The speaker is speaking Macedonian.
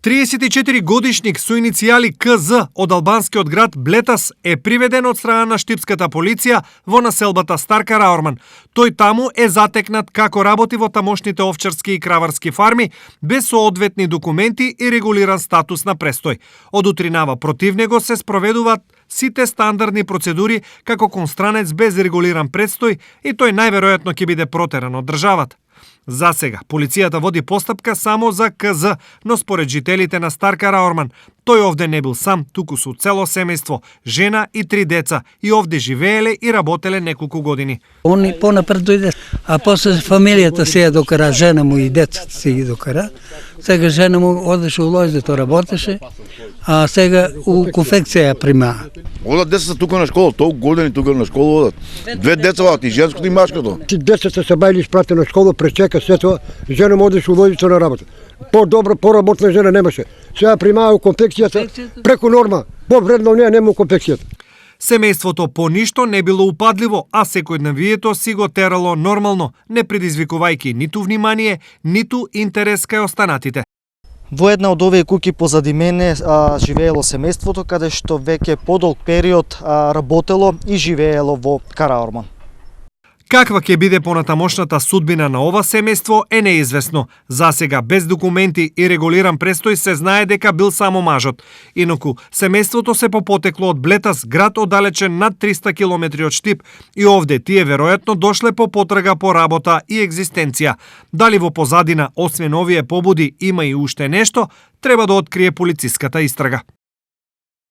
34-годишник со иницијали КЗ од албанскиот град Блетас е приведен од страна на штипската полиција во населбата Старка Раорман. Тој таму е затекнат како работи во тамошните овчарски и краварски фарми без соодветни документи и регулиран статус на престој. Од утринава против него се спроведуваат сите стандардни процедури како кон странец без регулиран престој и тој најверојатно ќе биде протеран од државата. За сега, полицијата води постапка само за КЗ, но според жителите на Старка Раорман, тој овде не бил сам, туку со цело семејство, жена и 3 деца, и овде живееле и работеле неколку години. Он понапред дојде, а после фамилијата се ја докара, жена му и децата се ги докара. Сега жена му одеше у Лојдето, работеше, а сега у конфекција ја примаа. Одат децата тука на школа, толку години тука на школа одат. 2 деца одат, и женското и машкото. Децата се бајли испрати на школа, пречека се тоа, жена му одеше у Лојдето на работа. По-добра, поработна жена немаше. Сега примаа у конфекцијата преку норма. По-вредно неа нема у конфекцијата. Семејството по ништо не било упадливо, а секојдневието си го терало нормално, не предизвикувајќи ниту внимание, ниту интерес кај останатите. Во една од овие куќи позади мене живеело семејството, каде што веќе подолг период работело и живеело во Караорман. Каква ќе биде понатамошната судбина на ова семејство е неизвестно. За сега без документи и регулиран престој се знае дека бил само мажот. Инаку семејството се попотекло од Блетас, град оддалечен над 300 километри од Штип, и овде тие веројатно дошле по потрага по работа и екзистенција. Дали во позадина, освен овие побуди, има и уште нешто, треба да открие полициската истрага.